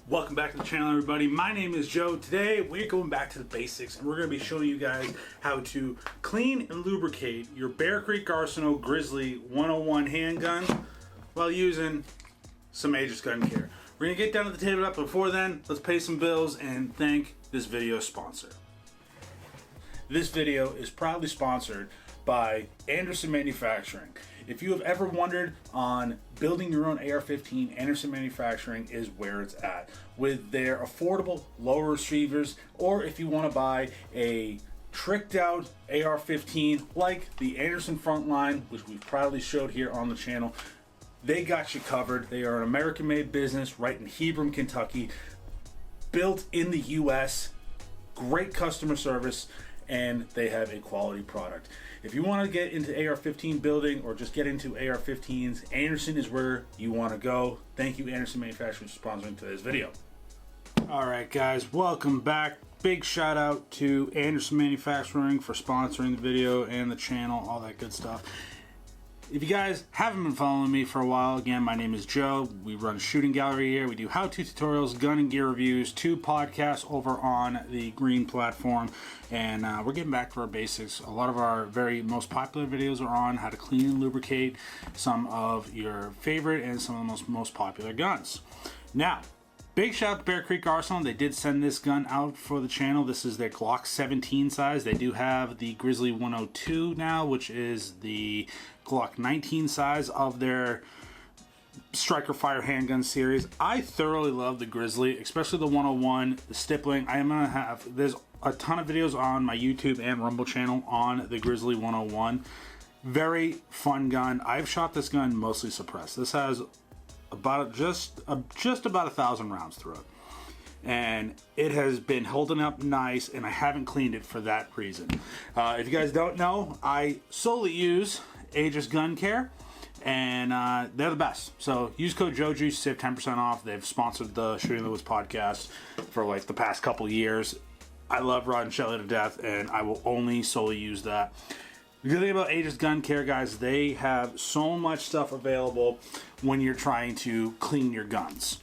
Welcome back to the channel, everybody. My name is Joe. Today we're going back to the basics and we're going to be showing you guys how to clean and lubricate your Bear Creek Arsenal Grizzly 101 handgun while using some Aegis Gun Care. We're going to get down to the table up. Before then, let's pay some bills and thank this video sponsor. This video is proudly sponsored by Anderson Manufacturing. If you have ever wondered on building your own AR-15, Anderson Manufacturing is where it's at. With their affordable lower receivers, or if you want to buy a tricked out AR-15 like the Anderson Frontline, which we've proudly showed here on the channel, they got you covered. They are an American-made business right in Hebron, Kentucky, built in the US, great customer service, and they have a quality product. If you want to get into AR-15 building or just get into AR-15s, Anderson is where you want to go. Thank you, Anderson Manufacturing, for sponsoring today's video. Alright guys, welcome back. Big shout out to Anderson Manufacturing for sponsoring the video and the channel, all that good stuff. If you guys haven't been following me for a while, again, my name is Joe. We run a shooting gallery here. We do how-to tutorials, gun and gear reviews, 2 podcasts over on the Green platform, and we're getting back to our basics. A lot of our very most popular videos are on how to clean and lubricate some of your favorite and some of the most popular guns. Now, big shout out to Bear Creek Arsenal. They did send this gun out for the channel. This is their Glock 17 size. They do have the Grizzly 102 now, which is the Glock 19 size of their Striker Fire handgun series. I thoroughly love the Grizzly, especially the 101, the stippling. There's a ton of videos on my YouTube and Rumble channel on the Grizzly 101. Very fun gun. I've shot this gun mostly suppressed. This has about just about 1,000 rounds through it, and it has been holding up nice, and I haven't cleaned it for that reason. If you guys don't know, I solely use Aegis Gun Care, and they're the best. So use code JOEJUICE, save 10% off. They've sponsored the Shooting the Woods podcast for like the past couple years. I love Rod and Shelly to death, and I will only solely use that. The good thing about Aegis Gun Care, guys, they have so much stuff available when you're trying to clean your guns.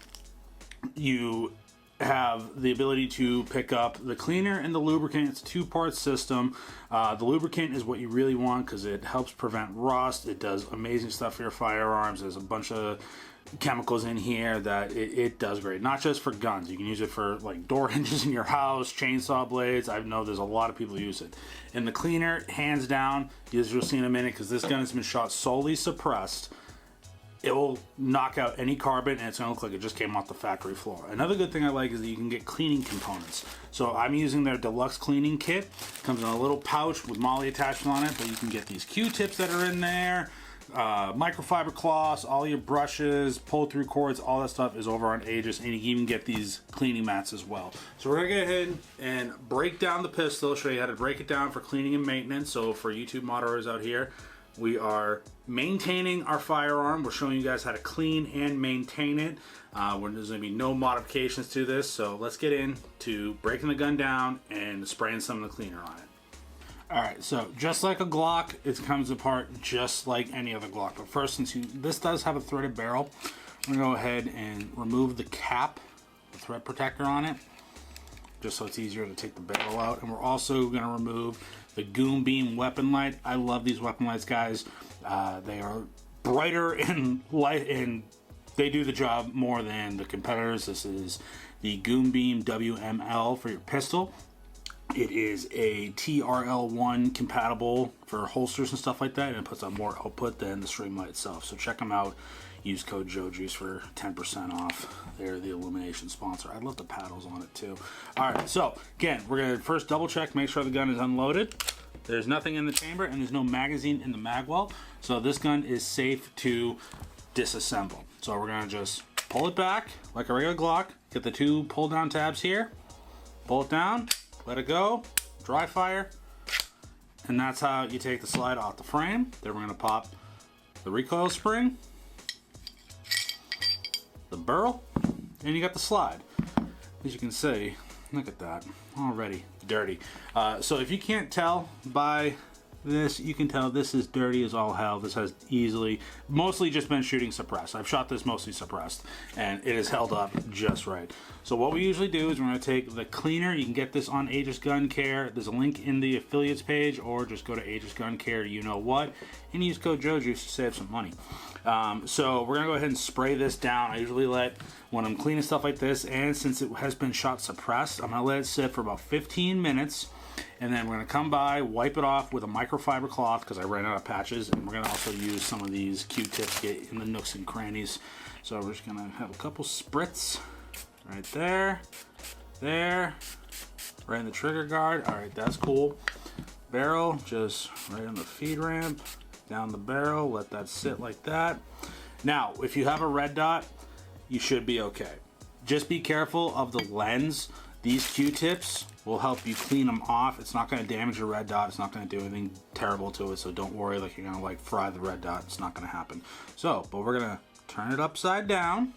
You have the ability to pick up the cleaner and the lubricant. It's a 2-part system. The lubricant is what you really want because it helps prevent rust. It does amazing stuff for your firearms. There's a bunch of chemicals in here that it does great. Not just for guns. You can use it for like door hinges in your house, chainsaw blades. I know there's a lot of people who use it. And the cleaner, hands down, as you'll see in a minute, because this gun has been shot solely suppressed, it will knock out any carbon, and it's going to look like it just came off the factory floor. Another good thing I like is that you can get cleaning components. So I'm using their deluxe cleaning kit. Comes in a little pouch with MOLLE attachment on it, but you can get these Q-tips that are in there, microfiber cloths, all your brushes, pull-through cords, all that stuff is over on Aegis, and you can even get these cleaning mats as well. So we're going to go ahead and break down the pistol, show you how to break it down for cleaning and maintenance. So for YouTube moderators out here, we are maintaining our firearm. We're showing you guys how to clean and maintain it. There's going to be no modifications to this, so let's get into breaking the gun down and spraying some of the cleaner on it. Alright, so just like a Glock, it comes apart just like any other Glock. But first, this does have a threaded barrel, I'm going to go ahead and remove the cap, the thread protector on it, just so it's easier to take the barrel out. And we're also going to remove the Goon Beam weapon light. I love these weapon lights, guys. They are brighter and light, and they do the job more than the competitors. This is the Goon Beam WML for your pistol. It is a TRL1 compatible for holsters and stuff like that, and it puts out more output than the Streamlight itself. So check them out. Use code JOEJUICE for 10% off. They're the Illumination sponsor. I love the paddles on it too. Alright, so again, we're going to first double check, make sure the gun is unloaded. There's nothing in the chamber, and there's no magazine in the mag well. So this gun is safe to disassemble. So we're going to just pull it back like a regular Glock. Get the 2 pull down tabs here. Pull it down. Let it go. Dry fire. And that's how you take the slide off the frame. Then we're going to pop the recoil spring, the burl, and you got the slide. As you can see, look at that, already dirty. So if you can't tell by This, you can tell this is dirty as all hell. This has mostly just been shooting suppressed. I've shot this mostly suppressed, and it is held up just right. So what we usually do is we're going to take the cleaner. You can get this on Aegis Gun Care. There's a link in the affiliates page, or just go to Aegis Gun Care, you know what, and use code JOJUICE to save some money. So we're going to go ahead and spray this down. I usually let, when I'm cleaning stuff like this, and since it has been shot suppressed, I'm going to let it sit for about 15 minutes. And then we're going to come by, wipe it off with a microfiber cloth because I ran out of patches, and we're going to also use some of these Q-tips to get in the nooks and crannies. So we're just going to have a couple spritz right there, right in the trigger guard. All right, that's cool. Barrel, just right on the feed ramp, down the barrel, let that sit like that. Now, if you have a red dot, you should be okay. Just be careful of the lens. These Q-tips will help you clean them off. It's not going to damage your red dot. It's not going to do anything terrible to it, so don't worry like you're going to like fry the red dot. It's not going to happen. So, but we're going to turn it upside down.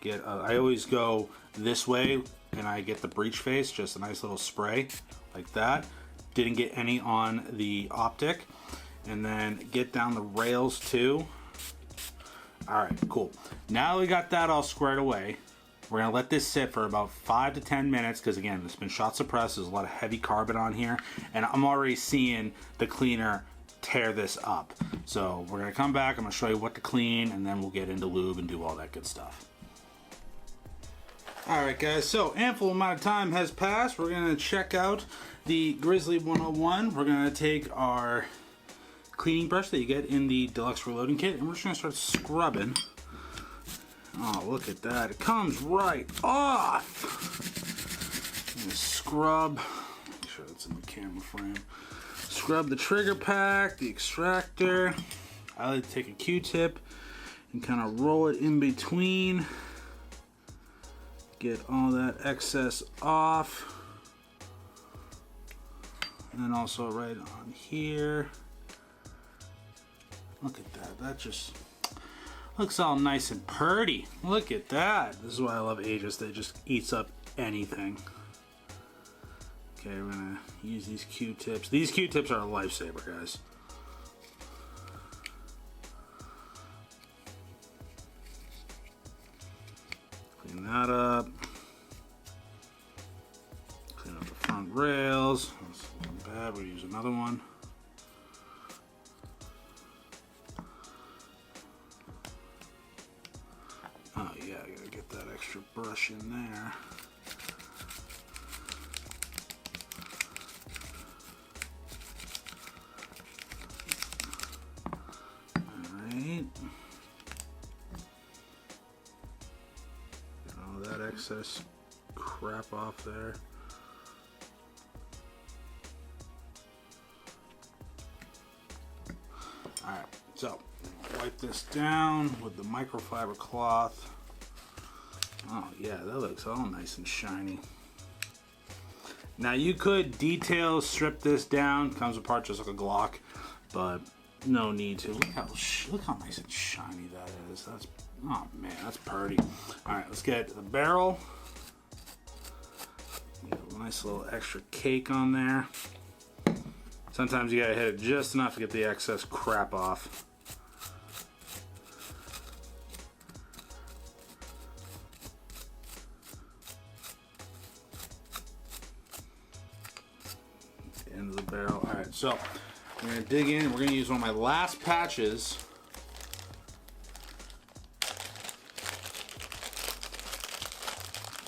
I always go this way, and I get the breech face, just a nice little spray like that. Didn't get any on the optic. And then get down the rails too. All right, cool. Now we got that all squared away. We're gonna let this sit for about 5 to 10 minutes because again, it's been shot suppressed. There's a lot of heavy carbon on here, and I'm already seeing the cleaner tear this up. So we're gonna come back. I'm gonna show you what to clean, and then we'll get into lube and do all that good stuff. All right, guys. So ample amount of time has passed. We're gonna check out the Grizzly 101. We're gonna take our cleaning brush that you get in the deluxe reloading kit, and we're just gonna start scrubbing. Oh, look at that. It comes right off. Scrub. Make sure that's in the camera frame. Scrub the trigger pack, the extractor. I like to take a Q-tip and kind of roll it in between. Get all that excess off. And then also right on here. Look at that. That just looks all nice and purty. Look at that. This is why I love Aegis. They just eats up anything. Okay, we're gonna use these Q-tips. These Q-tips are a lifesaver, guys. Clean that up. Clean up the front rails. That's not bad. We'll use another one. Oh yeah, I gotta get that extra brush in there. Alright. Get all that excess crap off there. Alright, so wipe this down with the microfiber cloth. Oh yeah, that looks all nice and shiny. Now you could detail strip this down, comes apart just like a Glock, but no need to. Look how nice and shiny that is. That's, oh man, that's pretty. All right, let's get the barrel. Get a nice little extra cake on there. Sometimes you gotta hit it just enough to get the excess crap off. End of the barrel. All right, so we're gonna dig in. We're gonna use one of my last patches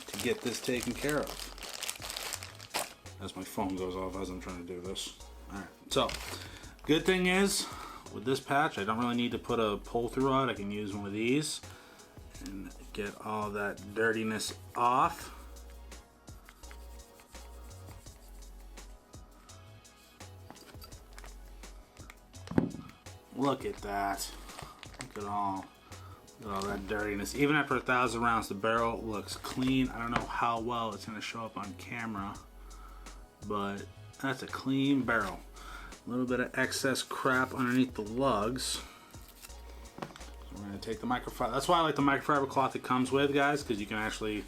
to get this taken care of. As my phone goes off as I'm trying to do this. All right, so good thing is with this patch, I don't really need to put a pull through rod. I can use one of these and get all that dirtiness off. Look at that. Look at all that dirtiness. Even after 1,000 rounds, the barrel looks clean. I don't know how well it's going to show up on camera, but that's a clean barrel. A little bit of excess crap underneath the lugs. So we're going to take the microfiber. That's why I like the microfiber cloth it comes with, guys, because you can actually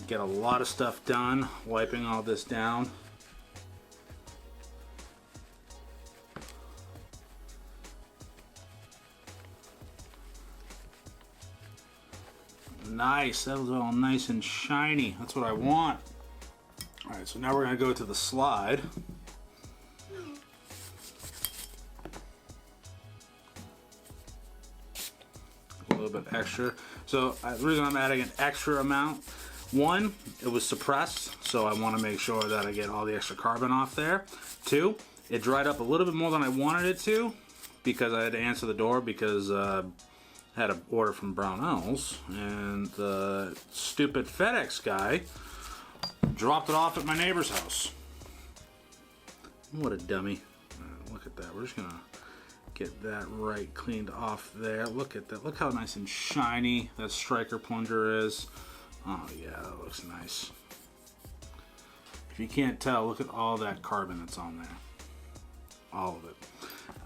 get a lot of stuff done wiping all this down. Nice, that was all nice and shiny. That's what I want. All right, so now we're gonna go to the slide. A little bit extra. So the reason I'm adding an extra amount, one, it was suppressed, so I want to make sure that I get all the extra carbon off there. Two, it dried up a little bit more than I wanted it to because I had to answer the door because I had an order from Brownells and the stupid FedEx guy dropped it off at my neighbor's house. What a dummy. Look at that. We're just gonna get that right cleaned off there. Look at that. Look how nice and shiny that striker plunger is. Oh yeah, that looks nice. If you can't tell, look at all that carbon that's on there. All of it.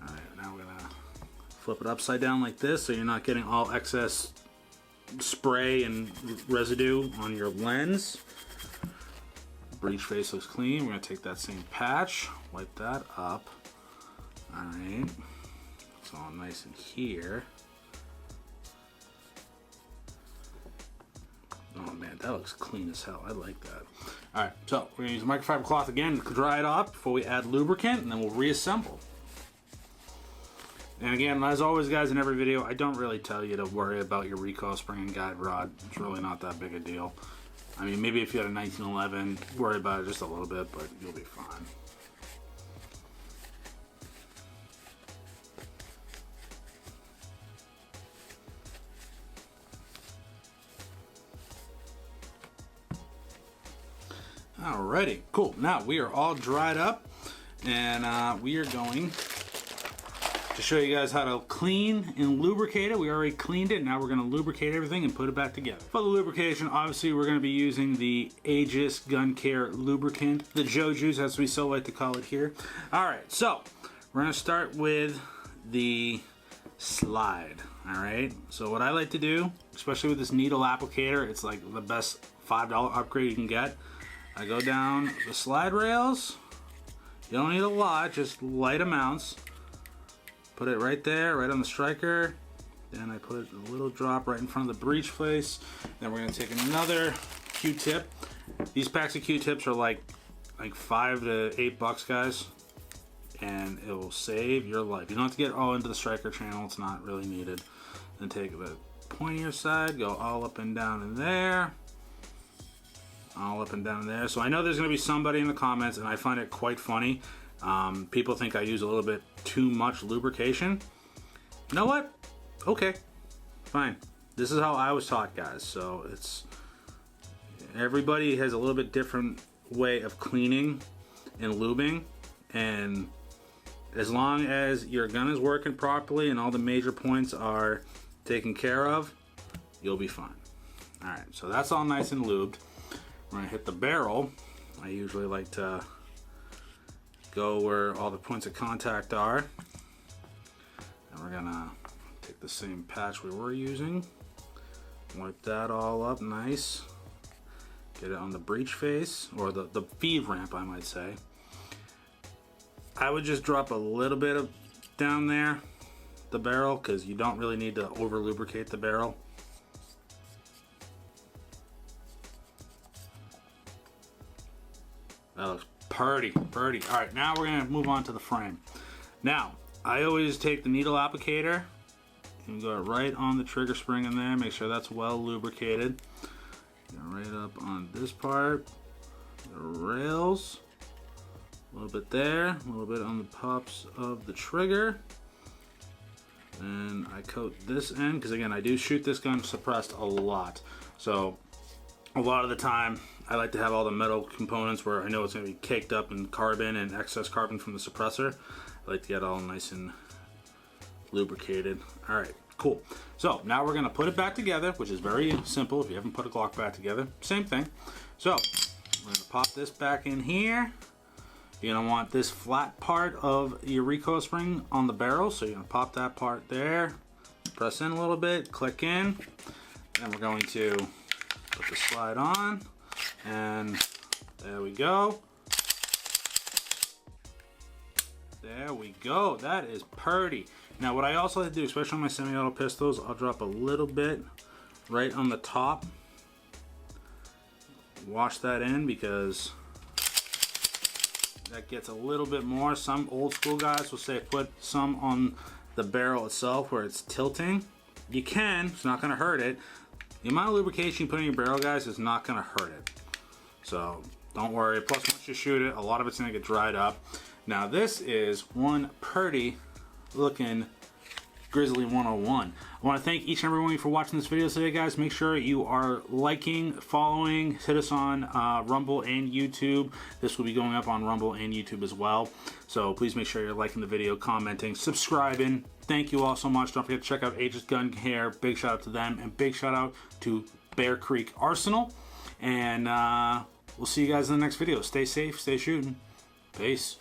Alright, now we're gonna flip it upside down like this so you're not getting all excess spray and residue on your lens. Breech face looks clean. We're gonna take that same patch, wipe that up. Alright. It's all nice in here. Oh man, that looks clean as hell. I like that. Alright, so we're gonna use microfiber cloth again to dry it off before we add lubricant, and then we'll reassemble. And again, as always guys, in every video, I don't really tell you to worry about your recoil spring and guide rod. It's really not that big a deal. I mean, maybe if you had a 1911, worry about it just a little bit, but you'll be fine. Alrighty, cool. Now we are all dried up, and we are going to show you guys how to clean and lubricate it. We already cleaned it. Now we're going to lubricate everything and put it back together. For the lubrication, obviously we're going to be using the Aegis Gun Care lubricant, the JoJu's as we so like to call it here. Alright, so we're going to start with the slide. Alright, so what I like to do, especially with this needle applicator, it's like the best $5 upgrade you can get. I go down the slide rails. You don't need a lot, just light amounts. Put it right there, right on the striker. Then I put a little drop right in front of the breech face. Then we're gonna take another Q-tip. These packs of Q-tips are like $5 to $8, guys, and it will save your life. You don't have to get all into the striker channel; it's not really needed. Then take the pointier side, go all up and down in there. All up and down there. So I know there's going to be somebody in the comments, and I find it quite funny. People think I use a little bit too much lubrication. You know what? Okay, fine. This is how I was taught, guys. So it's everybody has a little bit different way of cleaning and lubing, and as long as your gun is working properly and all the major points are taken care of, you'll be fine. All right, so that's all nice and lubed. When I hit the barrel, I usually like to go where all the points of contact are. And we're gonna take the same patch we were using, wipe that all up nice, get it on the breech face, or the feed ramp I might say. I would just drop a little bit of down there, the barrel, because you don't really need to over lubricate the barrel. That looks pretty. All right, now we're gonna move on to the frame. Now, I always take the needle applicator and go right on the trigger spring in there, make sure that's well lubricated. Go right up on this part, the rails, a little bit there, a little bit on the pops of the trigger. And I coat this end, because again, I do shoot this gun suppressed a lot. So a lot of the time, I like to have all the metal components where I know it's going to be caked up in carbon and excess carbon from the suppressor. I like to get all nice and lubricated. All right, cool. So now we're going to put it back together, which is very simple. If you haven't put a Glock back together, same thing. So we're going to pop this back in here. You're going to want this flat part of your recoil spring on the barrel. So you're going to pop that part there, press in a little bit, click in, and we're going to put the slide on. And there we go. There we go. That is pretty. Now what I also like to do, especially on my semi-auto pistols, I'll drop a little bit right on the top. Wash that in because that gets a little bit more. Some old school guys will say put some on the barrel itself where it's tilting. You can, it's not going to hurt it. The amount of lubrication you put in your barrel, guys, is not going to hurt it. So don't worry. Plus, once you shoot it, a lot of it's going to get dried up. Now, this is one pretty looking Grizzly 101. I want to thank each and every one of you for watching this video today, guys. Make sure you are liking, following, hit us on Rumble and YouTube. This will be going up on Rumble and YouTube as well. So please make sure you're liking the video, commenting, subscribing. Thank you all so much. Don't forget to check out Aegis Gun Care. Big shout out to them, and big shout out to Bear Creek Arsenal. And we'll see you guys in the next video. Stay safe, stay shooting. Peace.